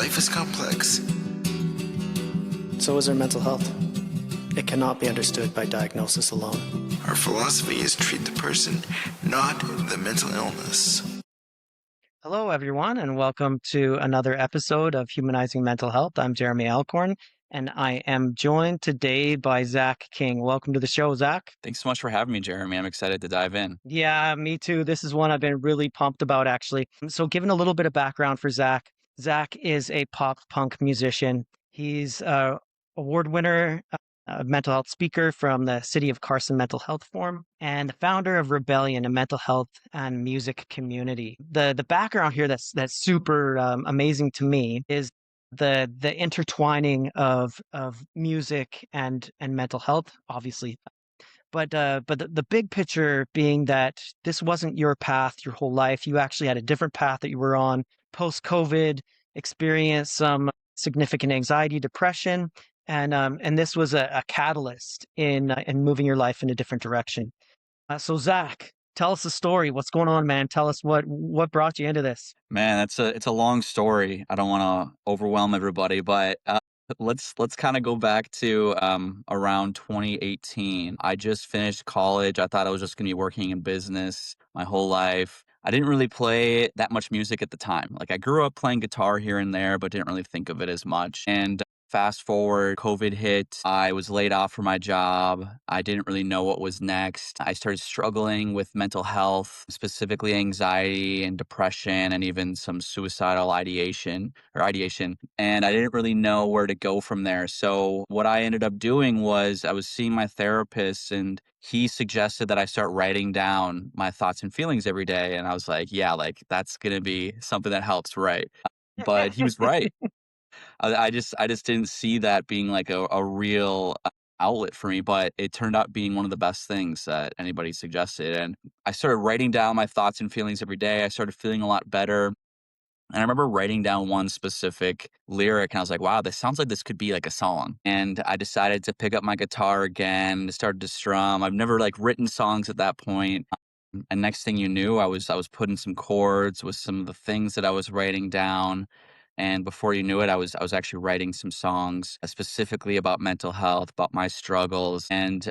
Life is complex. So is our mental health. It cannot be understood by diagnosis alone. Our philosophy is treat the person, not the mental illness. Hello, everyone, and welcome to another episode of Humanizing Mental Health. I'm Jeremy Alcorn, and I am joined today by Zach King. Welcome to the show, Zach. Thanks so much for having me, Jeremy. I'm excited to dive in. Yeah, me too. This is one I've been really pumped about, actually. So, given a little bit of background for Zach, Zach is a pop punk musician. He's a award winner, a mental health speaker from the City of Carson Mental Health Forum, and the founder of Rebellion, a mental health and music community. The background here that's super amazing to me is the intertwining of music and mental health, obviously, but the big picture being that this wasn't your path your whole life. You actually had a different path that you were on post-COVID, experienced some significant anxiety, depression, and this was a catalyst in moving your life in a different direction. So Zach, tell us the story. What's going on, man? Tell us what brought you into this. Man, it's a long story. I don't want to overwhelm everybody, but let's kind of go back to around 2018. I just finished college. I thought I was just going to be working in business my whole life. I didn't really play that much music at the time. Like I grew up playing guitar here and there, but didn't really think of it as much. And fast forward, COVID hit. I was laid off from my job. I didn't really know what was next. I started struggling with mental health, specifically anxiety and depression, and even some suicidal ideation. And I didn't really know where to go from there. So what I ended up doing was I was seeing my therapist, and he suggested that I start writing down my thoughts and feelings every day. And I was like, yeah, like that's going to be something that helps, right? But he was right. I just didn't see that being like a real outlet for me, but it turned out being one of the best things that anybody suggested. And I started writing down my thoughts and feelings every day. I started feeling a lot better. And I remember writing down one specific lyric, and I was like, wow, this sounds like this could be like a song. And I decided to pick up my guitar again, started to strum. I've never like written songs at that point. And next thing you knew, I was putting some chords with some of the things that I was writing down. And before you knew it, I was actually writing some songs specifically about mental health, about my struggles. And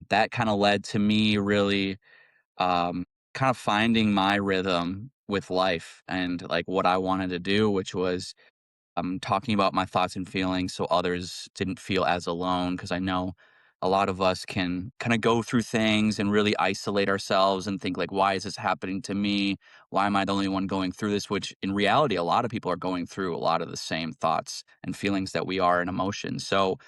that kind of led to me really kind of finding my rhythm with life and like what I wanted to do, which was talking about my thoughts and feelings so others didn't feel as alone. Because I know a lot of us can kind of go through things and really isolate ourselves and think like, why is this happening to me? Why am I the only one going through this? Which in reality, a lot of people are going through a lot of the same thoughts and feelings that we are and emotions. So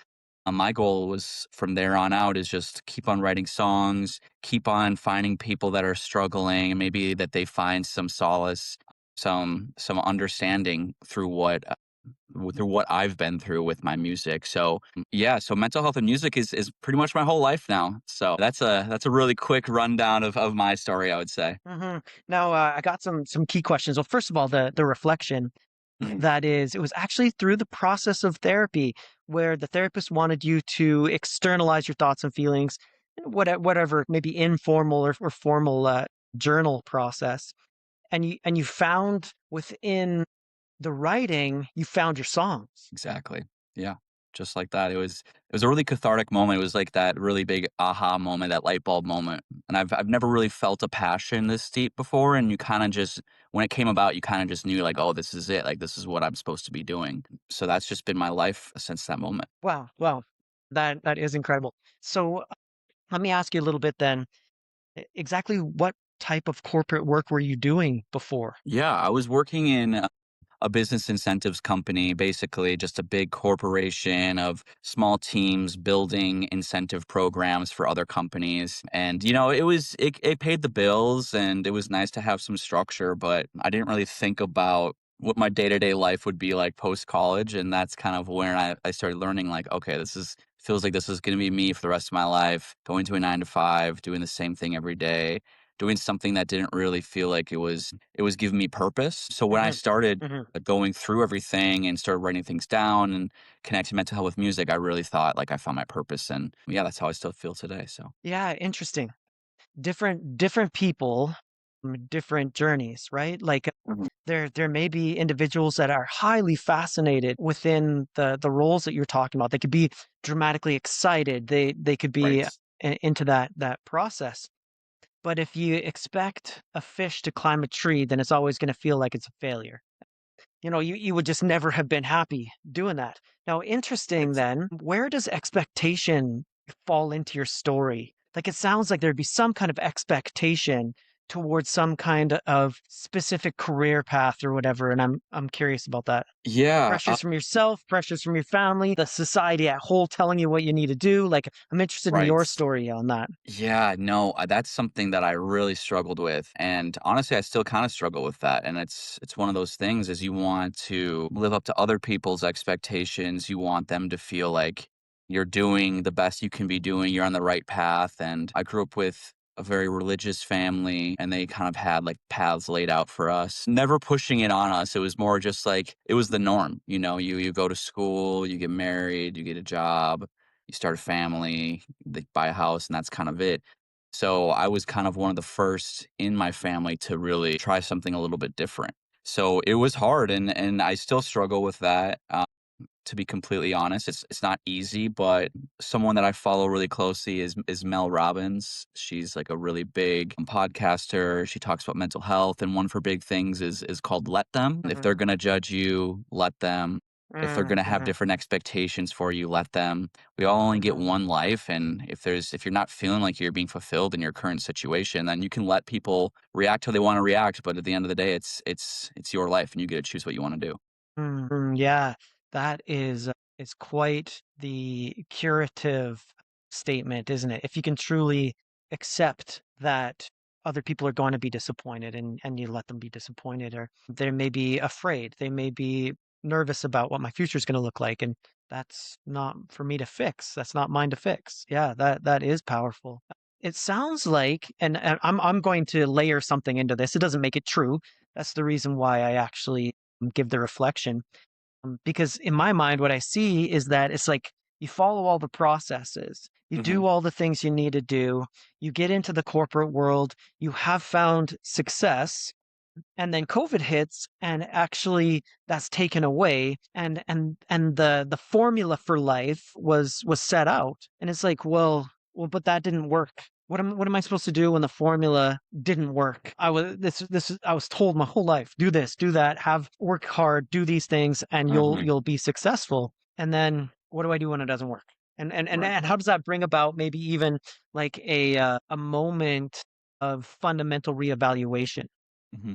my goal was from there on out is just keep on writing songs, keep on finding people that are struggling, and maybe that they find some solace, some understanding through what I've been through with my music. So yeah, so mental health and music is pretty much my whole life now. So that's a really quick rundown of my story, I would say. hmm Now, I got some key questions. Well, first of all, the reflection. That is, it was actually through the process of therapy where the therapist wanted you to externalize your thoughts and feelings, whatever, maybe informal or formal journal process. And you found within the writing, you found your songs. Exactly. Yeah. Just like that. It was a really cathartic moment. It was like that really big aha moment, that light bulb moment. And I've never really felt a passion this deep before. And you kind of just when it came about, you kind of just knew like, oh, this is it. Like this is what I'm supposed to be doing. So that's just been my life since that moment. Wow. That is incredible. So let me ask you a little bit then. Exactly what type of corporate work were you doing before? Yeah, I was working in a business incentives company, basically just a big corporation of small teams building incentive programs for other companies. And, it paid the bills and it was nice to have some structure, but I didn't really think about what my day-to-day life would be like post college. And that's kind of where I started learning like, okay, feels like this is going to be me for the rest of my life, going to a 9 to 5, doing the same thing every day, doing something that didn't really feel like it was giving me purpose. So when I hmm started hmm going through everything and started writing things down and connecting mental health with music, I really thought like I found my purpose. And yeah, that's how I still feel today. So Yeah, interesting. Different people different journeys, right? Like Mhm. there may be individuals that are highly fascinated within the roles that you're talking about. They could be dramatically excited. They could be Right. into that process. But if you expect a fish to climb a tree, then it's always going to feel like it's a failure. You would just never have been happy doing that. Now, interesting Right. then, where does expectation fall into your story? Like it sounds like there'd be some kind of expectation towards some kind of specific career path or whatever, and I'm curious about that. Yeah. Pressures from yourself, pressures from your family, the society at whole telling you what you need to do. Like I'm interested in Right. your story on that. Yeah, no, that's something that I really struggled with, and honestly, I still kind of struggle with that. And it's one of those things is you want to live up to other people's expectations. You want them to feel like you're doing the best you can be doing. You're on the right path. And I grew up with a very religious family, and they kind of had like paths laid out for us, never pushing it on us. It was more just like it was the norm. You go to school, you get married, you get a job, you start a family, they buy a house, and that's kind of it. So I was kind of one of the first in my family to really try something a little bit different. So it was hard, and I still struggle with that. To be completely honest, it's not easy, but someone that I follow really closely is Mel Robbins. She's like a really big podcaster. She talks about mental health, and one of her big things is called "Let Them." If they're Mhm, gonna judge you, let them. If they're gonna have mhm, different expectations for you, let them. We all only get mhm. one life, and if you're not feeling like you're being fulfilled in your current situation, then you can let people react how they want to react. But at the end of the day, it's your life, and you get to choose what you want to do. Yeah, that is quite the curative statement, isn't it? If you can truly accept that other people are going to be disappointed and you let them be disappointed, or they may be afraid, they may be nervous about what my future is going to look like, and that's not for me to fix. That's not mine to fix. Yeah, that is powerful. It sounds like, and I'm going to layer something into this. It doesn't make it true. That's the reason why I actually give the reflection. Because in my mind, what I see is that it's like you follow all the processes, you Hmm. do all the things you need to do, you get into the corporate world, you have found success, and then COVID hits, and actually that's taken away, and the formula for life was set out, and it's like, well, but that didn't work. What am I supposed to do when the formula didn't work? I was told my whole life, do this, do that, have work hard, do these things, and Hmm. you'll be successful. And then what do I do when it doesn't work? Right. And how does that bring about maybe even like a moment of fundamental reevaluation? Hmm.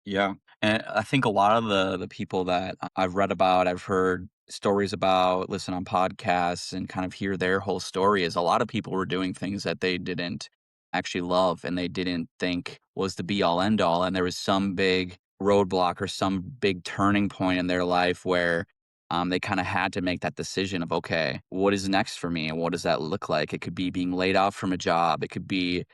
Yeah, and I think a lot of the people that I've read about, I've heard stories about, listen on podcasts, and kind of hear their whole story is a lot of people were doing things that they didn't actually love and they didn't think was the be all end all, and there was some big roadblock or some big turning point in their life where they kind of had to make that decision of, okay, what is next for me and what does that look like? It could be being laid off from a job. It could be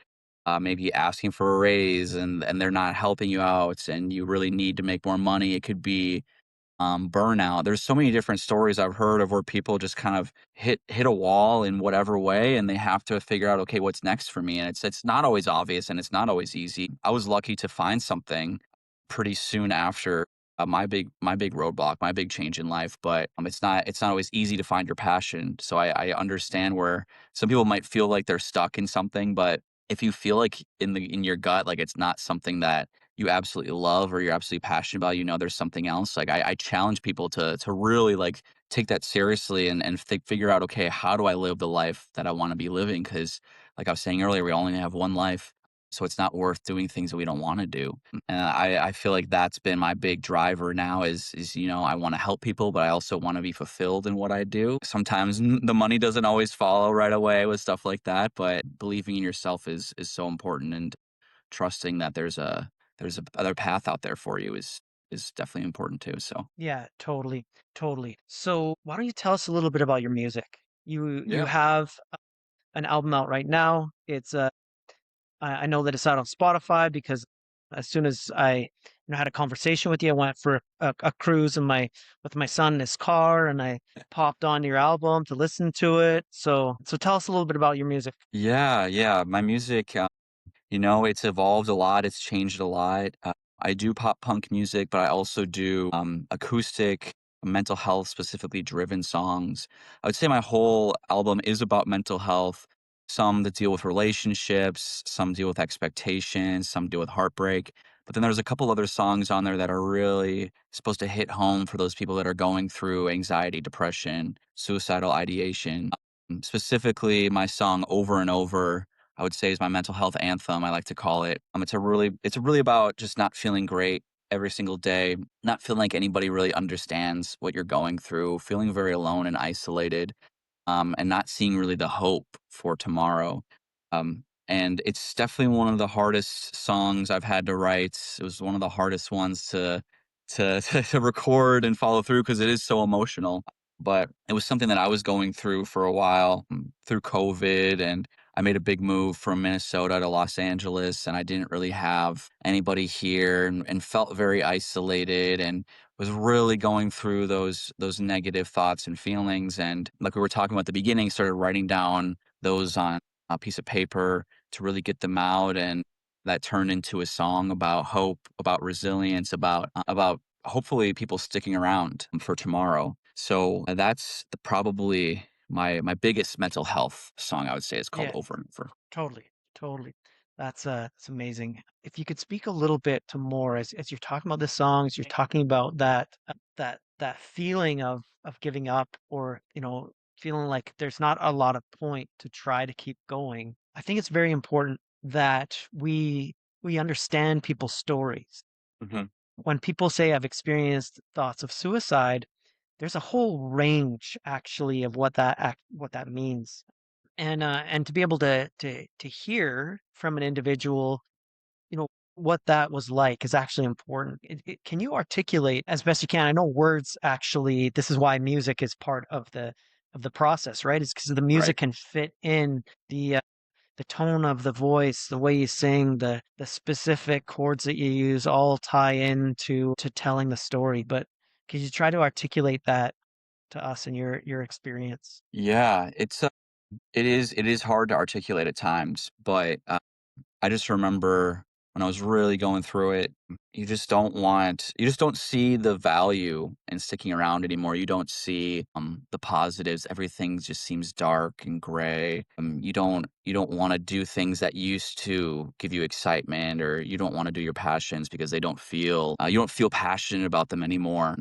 maybe asking for a raise and they're not helping you out and you really need to make more money. It could be burnout. There's so many different stories I've heard of where people just kind of hit a wall in whatever way, and they have to figure out, okay, what's next for me? And it's not always obvious and it's not always easy. I was lucky to find something pretty soon after my big roadblock, my big change in life. But it's not always easy to find your passion. So I understand where some people might feel like they're stuck in something, but if you feel like in your gut like it's not something that you absolutely love or you're absolutely passionate about, there's something else. Like I challenge people to really like take that seriously and figure out, okay, how do I live the life that I want to be living? Because like I was saying earlier, we only have one life, so it's not worth doing things that we don't want to do. And I feel like that's been my big driver now is I want to help people, but I also want to be fulfilled in what I do. Sometimes the money doesn't always follow right away with stuff like that, but believing in yourself is so important, and trusting that there's a other path out there for you is definitely important too. So Yeah, totally, totally. So why don't you tell us a little bit about your music? You yeah. have an album out right now. It's I know that it's out on Spotify because as soon as I had a conversation with you, I went for a cruise in my with my son in his car, and I popped on your album to listen to it. So tell us a little bit about your music. Yeah, my music. It's evolved a lot, it's changed a lot. I do pop punk music, but I also do acoustic, mental health specifically driven songs. I would say my whole album is about mental health. Some that deal with relationships, some deal with expectations, some deal with heartbreak. But then there's a couple other songs on there that are really supposed to hit home for those people that are going through anxiety, depression, suicidal ideation. Specifically, my song Over and Over, I would say, is my mental health anthem, I like to call it. It's really about just not feeling great every single day, not feeling like anybody really understands what you're going through, feeling very alone and isolated, and not seeing really the hope for tomorrow. And it's definitely one of the hardest songs I've had to write. It was one of the hardest ones to record and follow through because it is so emotional. But it was something that I was going through for a while, through COVID, and I made a big move from Minnesota to Los Angeles, and I didn't really have anybody here, and felt very isolated, and was really going through those negative thoughts and feelings. And like we were talking about at the beginning, started writing down those on a piece of paper to really get them out, and that turned into a song about hope, about resilience, about hopefully people sticking around for tomorrow. So that's probably my biggest mental health song, I would say, is called Yeah, Over and Over. totally, totally. That's amazing. If you could speak a little bit to more as you're talking about the songs, you're talking about that feeling of giving up, or feeling like there's not a lot of point to try to keep going. I think it's very important that we understand people's stories. Mhm. When people say I've experienced thoughts of suicide, there's a whole range actually of what that means. And to be able to hear from an individual, what that was like is actually important. Can you articulate as best you can? I know words actually, this is why music is part of the process, right? It's because the Right. music can fit in the tone of the voice, the way you sing, the specific chords that you use all tie into to telling the story. But could you try to articulate that to us in your experience? Yeah, it is hard to articulate at times, but I just remember when I was really going through it, you just don't see the value in sticking around anymore. You don't see the positives. Everything just seems dark and gray. You don't want to do things that used to give you excitement, or you don't want to do your passions because you don't feel passionate about them anymore.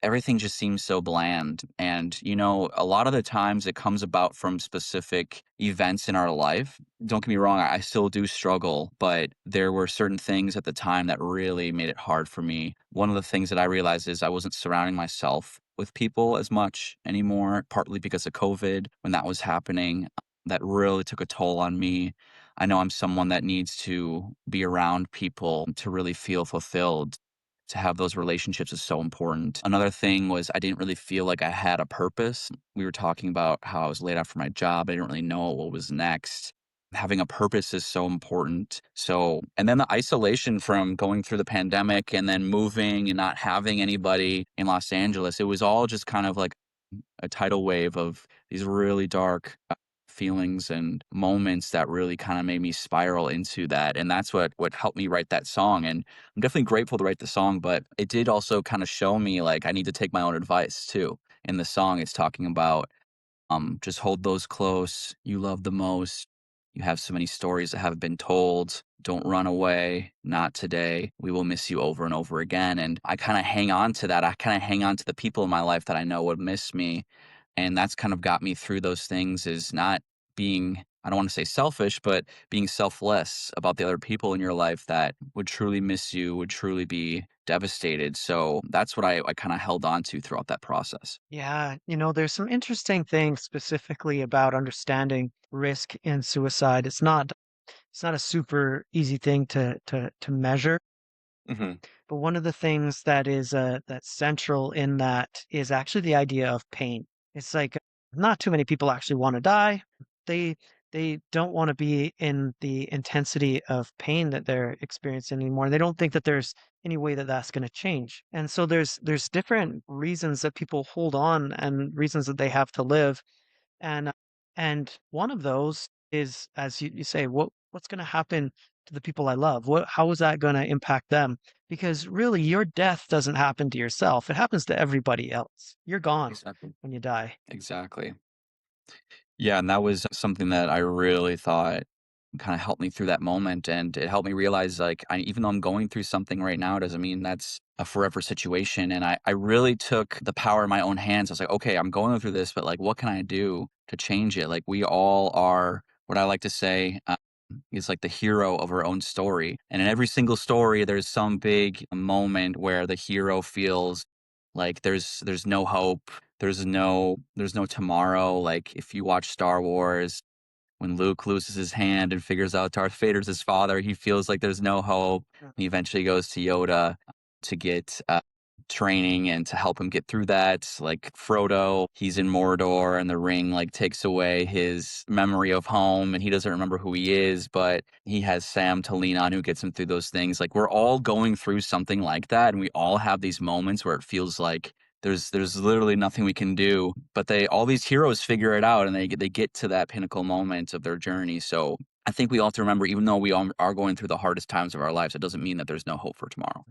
Everything just seems so bland. And a lot of the times it comes about from specific events in our life. Don't get me wrong, I still do struggle, but there were certain things at the time that really made it hard for me. One of the things that I realized is I wasn't surrounding myself with people as much anymore, partly because of COVID. When that was happening, that really took a toll on me. I know I'm someone that needs to be around people to really feel fulfilled. To have those relationships is so important. Another thing was I didn't really feel like I had a purpose. We were talking about how I was laid off from my job. I didn't really know what was next. Having a purpose is so important. So, and then the isolation from going through the pandemic and then moving and not having anybody in Los Angeles, it was all just kind of like a tidal wave of these really dark feelings and moments that really kind of made me spiral into that. And that's what helped me write that song. And I'm definitely grateful to write the song, but it did also kind of show me like I need to take my own advice too. In the song, it's talking about just hold those close you love the most. You have so many stories that haven't been told. Don't run away. Not today. We will miss you over and over again. And I kind of hang on to that. I kind of hang on to the people in my life that I know would miss me. And that's kind of got me through those things, is not being, I don't want to say selfish, but being selfless about the other people in your life that would truly miss you, would truly be devastated. So that's what I kind of held on to throughout that process. Yeah, there's some interesting things specifically about understanding risk in suicide. It's not a super easy thing to measure, Hmm. but one of the things that is that's central in that is actually the idea of pain. It's like not too many people actually want to die. They they don't want to be in the intensity of pain that they're experiencing anymore. They don't think that there's any way that that's going to change. And so there's different reasons that people hold on and reasons that they have to live. And one of those is, as you say, what's going to happen to the people I love? How is that going to impact them? Because really, your death doesn't happen to yourself; it happens to everybody else. You're gone Exactly. when you die. Exactly. Yeah, and that was something that I really thought kind of helped me through that moment, and it helped me realize, like, even though I'm going through something right now, doesn't mean that's a forever situation. And I really took the power in my own hands. I was like, okay, I'm going through this, but like, what can I do to change it? Like, we all are what I like to say. Is like the hero of our own story. And in every single story, there's some big moment where the hero feels like there's no hope, there's no tomorrow. Like if you watch Star Wars, when Luke loses his hand and figures out Darth Vader's his father, he feels like there's no hope. He eventually goes to Yoda to get training and to help him get through that. Like Frodo, he's in Mordor and the ring like takes away his memory of home and he doesn't remember who he is, but he has Sam to lean on who gets him through those things. Like we're all going through something like that and we all have these moments where it feels like there's literally nothing we can do, but they all these heroes figure it out and they get to that pinnacle moment of their journey. So I think we all have to remember, even though we all are going through the hardest times of our lives, it doesn't mean that there's no hope for tomorrow.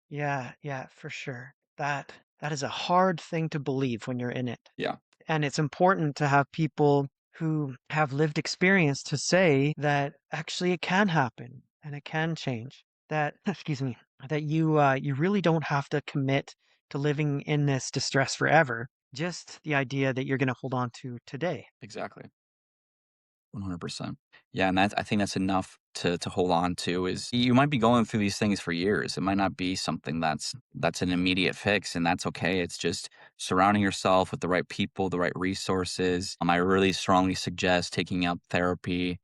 Yeah, yeah, for sure. That is a hard thing to believe when you're in it. Yeah, And it's important to have people who have lived experience to say that actually it can happen and it can change. That, excuse me, that you really don't have to commit to living in this distress forever. Just the idea that you're going to hold on to today. exactly. 100%. Yeah, and I think that's enough to hold on to. Is you might be going through these things for years. It might not be something that's an immediate fix, and that's okay. It's just surrounding yourself with the right people, the right resources. I really strongly suggest taking up therapy,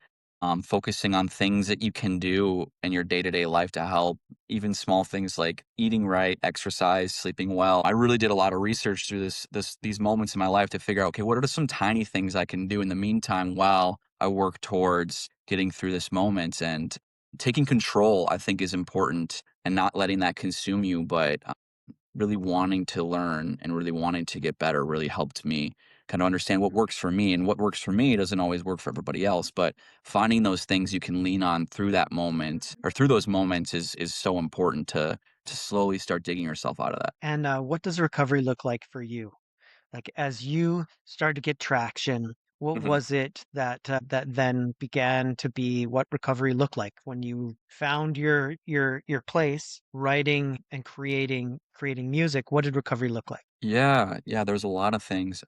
focusing on things that you can do in your day-to-day life to help, even small things like eating right, exercise, sleeping well. I really did a lot of research through these moments in my life to figure out, okay, what are some tiny things I can do in the meantime while I work towards getting through this moment. And taking control, I think, is important, and not letting that consume you, but really wanting to learn and really wanting to get better really helped me kind of understand what works for me. And what works for me doesn't always work for everybody else. But finding those things you can lean on through that moment or through those moments is so important to slowly start digging yourself out of that. And what does recovery look like for you? Like as you started to get traction, what Mhm. was it that then began to be what recovery looked like when you found your place writing and creating music? What did recovery look like? Yeah, yeah, there's a lot of things.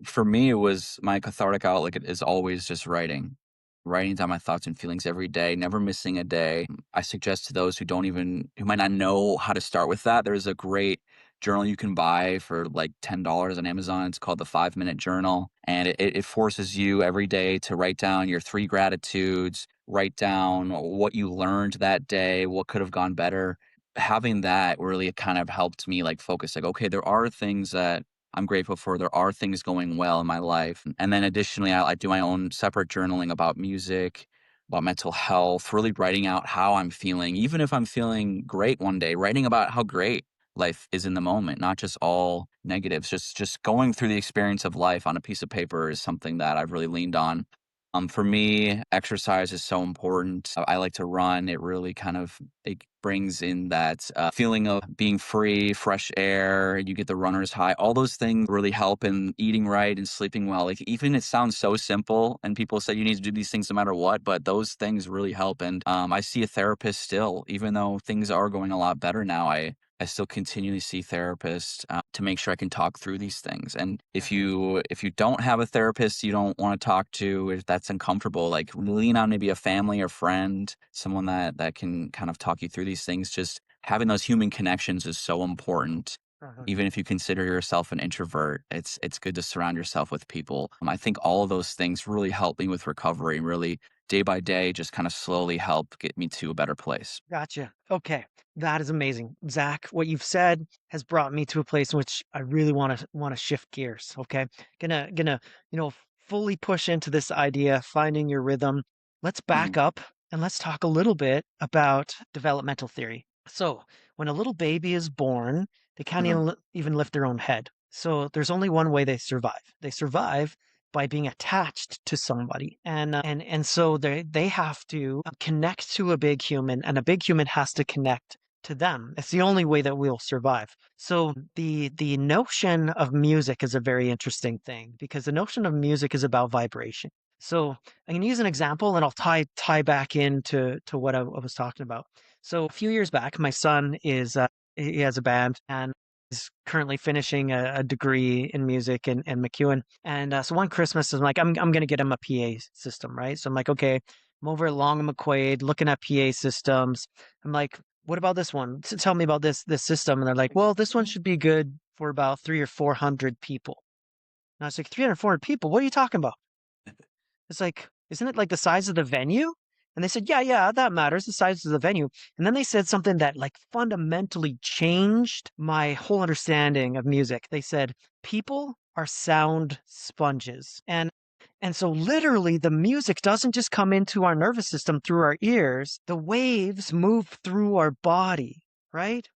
For me, it was my cathartic outlet is always just writing. Writing down my thoughts and feelings every day, never missing a day. I suggest to those who might not know how to start with that, there's a great journal you can buy for like $10 on Amazon. It's called the 5 Minute Journal. And it forces you every day to write down your three gratitudes, write down what you learned that day, what could have gone better. Having that really kind of helped me like focus, like, okay, there are things that I'm grateful for. There are things going well in my life. And then additionally, I do my own separate journaling about music, about mental health, really writing out how I'm feeling. Even if I'm feeling great one day, writing about how great life is in the moment, not just all negatives. Just going through the experience of life on a piece of paper is something that I've really leaned on. For me, exercise is so important. I like to run. It really kind of it brings in that feeling of being free, fresh air. You get the runner's high. All those things really help in eating right and sleeping well. Like even it sounds so simple, and people say you need to do these things no matter what, but those things really help. And I see a therapist still, even though things are going a lot better now. I still continually see therapists to make sure I can talk through these things. And if you don't have a therapist you don't want to talk to, if that's uncomfortable, like lean on maybe a family or friend, someone that can kind of talk you through these things. Just having those human connections is so important. Uh-huh. Even if you consider yourself an introvert, it's good to surround yourself with people. I think all of those things really help me with recovery, and really day by day just kind of slowly help get me to a better place. Gotcha. Okay. That is amazing. Zach, what you've said has brought me to a place in which I really want to shift gears. Okay. Gonna, fully push into this idea, finding your rhythm. Let's back Mhm. up and let's talk a little bit about developmental theory. So when a little baby is born, they can't Mhm. even lift their own head. So there's only one way they survive. They survive by being attached to somebody. And so they have to connect to a big human, and a big human has to connect to them. It's the only way that we'll survive. So the notion of music is a very interesting thing, because the notion of music is about vibration. So I can use an example, and I'll tie back into what I was talking about. So a few years back, my son he has a band, and is currently finishing a degree in music in McEwen. And so one Christmas, I'm like, I'm going to get him a PA system, right? So I'm like, okay, I'm over at Long and McQuaid looking at PA systems. I'm like, what about this one? Tell me about this system. And they're like, well, this one should be good for about 300 or 400 people. And I was like, 300, 400 people? What are you talking about? It's like, isn't it like the size of the venue? And they said, yeah, that matters, the size of the venue. And then they said something that like fundamentally changed my whole understanding of music. They said, people are sound sponges. And so literally the music doesn't just come into our nervous system through our ears. The waves move through our body, right?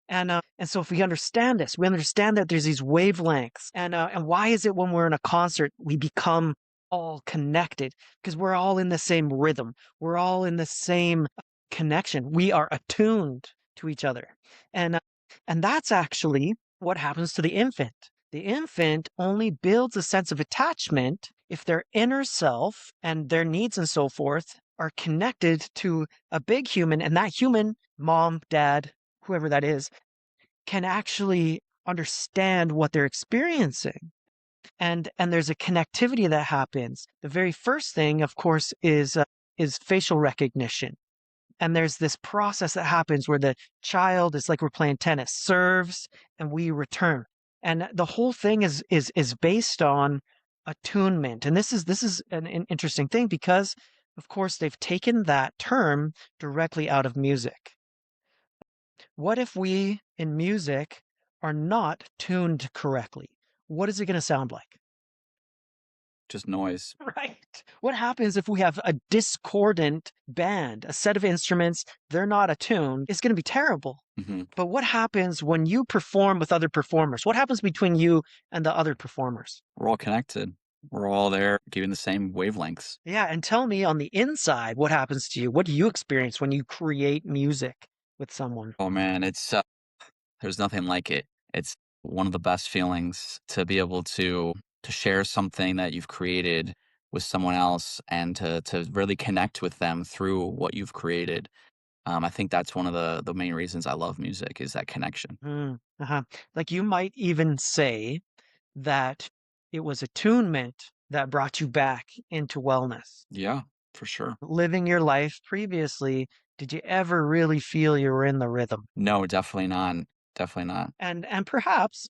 And so if we understand this, we understand that there's these wavelengths. And why is it when we're in a concert, we become all connected? Because we're all in the same rhythm. We're all in the same connection. We are attuned to each other. And, uh, and that's actually what happens to the infant. The infant only builds a sense of attachment if their inner self and their needs and so forth are connected to a big human, and that human, mom, dad, whoever that is, can actually understand what they're experiencing. And there's a connectivity that happens. The very first thing, of course, is facial recognition. And there's this process that happens where the child is like we're playing tennis, serves and we return. And the whole thing is based on attunement. And this is an interesting thing, because of course they've taken that term directly out of music. What if we in music are not tuned correctly? What is it going to sound like? Just noise. Right. What happens if we have a discordant band, a set of instruments, they're not attuned? It's going to be terrible. Hmm. But what happens when you perform with other performers? What happens between you and the other performers? We're all connected. We're all there giving the same wavelengths. Yeah, and tell me on the inside, what happens to you? What do you experience when you create music with someone? Oh man, it's there's nothing like it. It's one of the best feelings to be able to share something that you've created with someone else and to really connect with them through what you've created. I think that's one of the main reasons I love music is that connection. Mm, uh-huh. Like you might even say that it was attunement that brought you back into wellness. Yeah, for sure. Living your life previously, did you ever really feel you were in the rhythm? No, definitely not. Definitely not. And perhaps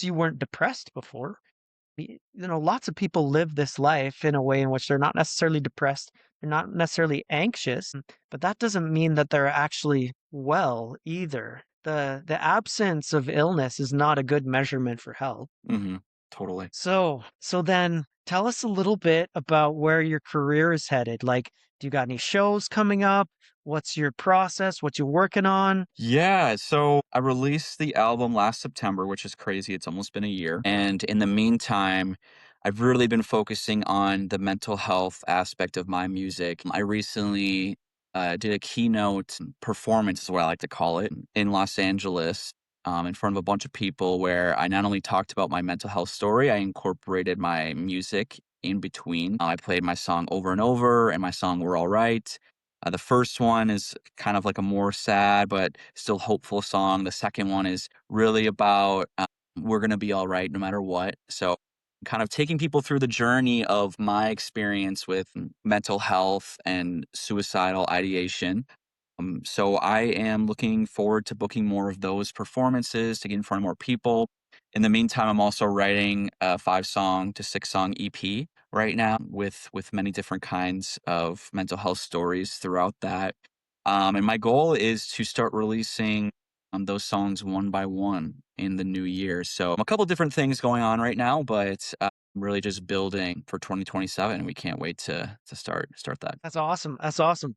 you weren't depressed before. Lots of people live this life in a way in which they're not necessarily depressed, they're not necessarily anxious, but that doesn't mean that they're actually well either. The absence of illness is not a good measurement for health. Hmm. Totally. So then tell us a little bit about where your career is headed. Like, do you got any shows coming up? What's your process? What you working on? Yeah, so I released the album last September, which is crazy. It's almost been a year. And in the meantime, I've really been focusing on the mental health aspect of my music. I recently did a keynote performance, is what I like to call it, in Los Angeles, in front of a bunch of people, where I not only talked about my mental health story, I incorporated my music in between. I played my song Over and Over and my song We're All Right. The first one is kind of like a more sad but still hopeful song. The second one is really about we're going to be all right no matter what. So, kind of taking people through the journey of my experience with mental health and suicidal ideation. So, I am looking forward to booking more of those performances to get in front of more people. In the meantime, I'm also writing a 5 song to 6 song EP right now with many different kinds of mental health stories throughout that. And my goal is to start releasing those songs one by one in the new year. So a couple different things going on right now, but really just building for 2027. We can't wait to start that. That's awesome. That's awesome.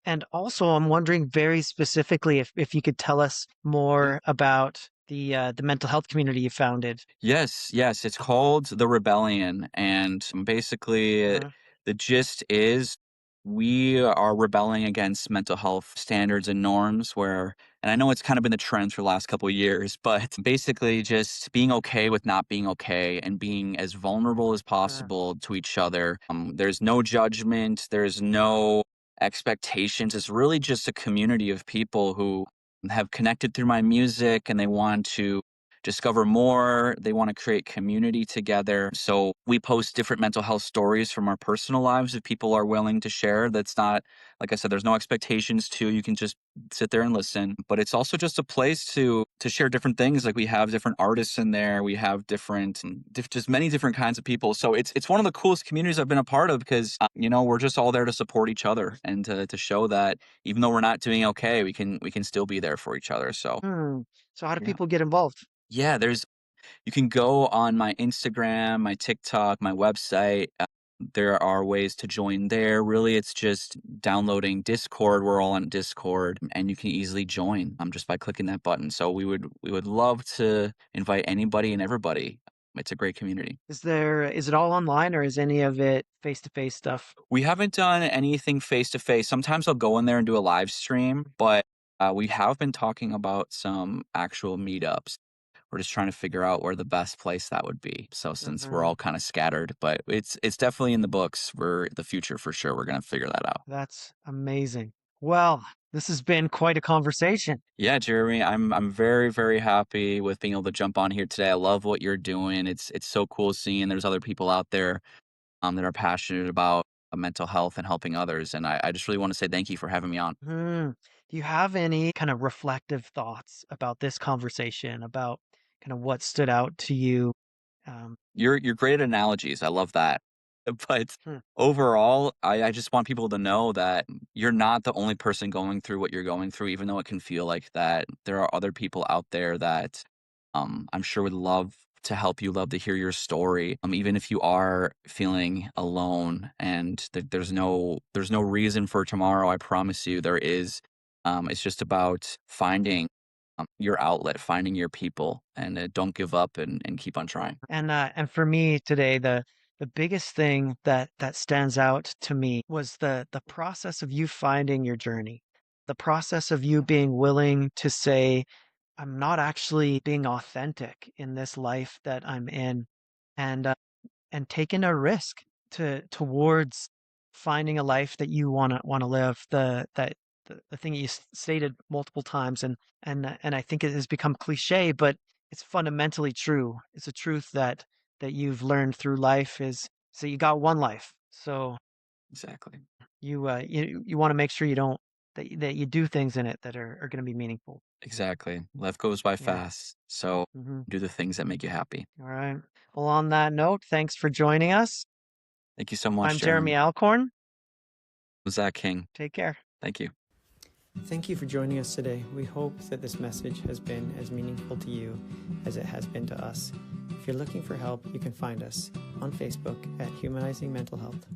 And also, I'm wondering very specifically if you could tell us more about the mental health community you founded. Yes, yes, it's called The Rebellion, and basically Uh, the gist is we are rebelling against mental health standards and norms where, and I know it's kind of been the trend for the last couple of years, but basically just being okay with not being okay and being as vulnerable as uh, possible to each other. There's no judgment, there's no expectations. It's really just a community of people who have connected through my music and they want to discover more. They want to create community together. So we post different mental health stories from our personal lives if people are willing to share. That's not, like I said, there's no expectations to. You can just sit there and listen. But it's also just a place to share different things. Like we have different artists in there. We have just many different kinds of people. So it's one of the coolest communities I've been a part of because we're just all there to support each other and to show that even though we're not doing okay, we can still be there for each other. So hmm. So how do yeah. people get involved? Yeah, you can go on my Instagram, my TikTok, my website. There are ways to join there. Really, it's just downloading Discord. We're all on Discord, and you can easily join just by clicking that button. So we would love to invite anybody and everybody. It's a great community. Is it all online or is any of it face to face stuff? We haven't done anything face to face. Sometimes I'll go in there and do a live stream, but we have been talking about some actual meetups. We're just trying to figure out where the best place that would be. So since we're Hmm. all kind of scattered, but it's definitely in the books for the future for sure. We're gonna figure that out. That's amazing. Well, this has been quite a conversation. Yeah, Jeremy, I'm very, very happy with being able to jump on here today. I love what you're doing. It's so cool seeing there's other people out there that are passionate about mental health and helping others. And I just really want to say thank you for having me on. Hmm. Do you have any kind of reflective thoughts about this conversation, about kind of what stood out to you? Um, You're great at analogies. I love that. But hmm, overall, I just want people to know that you're not the only person going through what you're going through, even though it can feel like that. There are other people out there that I'm sure would love to help you, love to hear your story. Even if you are feeling alone and there's no reason for tomorrow, I promise you there is. It's just about finding your outlet, finding your people, and don't give up and keep on trying. and for me today, the biggest thing that stands out to me was the process of you finding your journey, the process of you being willing to say, I'm not actually being authentic in this life that I'm in, and and taking a risk towards finding a life that you want to live. The thing that you stated multiple times, and I think it has become cliche, but it's fundamentally true. It's a truth that you've learned through life is so you got one life, so Exactly. you want to make sure you don't that you do things in it that are going to be meaningful. Exactly. Life goes by Yeah. fast. So Hmm. do the things that make you happy. All right. Well, on that note, thanks for joining us. Thank you so much, I'm Jeremy Jeremy. Alcorn. Zach King. Take care. Thank you. Thank you for joining us today. We hope that this message has been as meaningful to you as it has been to us. If you're looking for help, you can find us on Facebook at Humanizing Mental Health.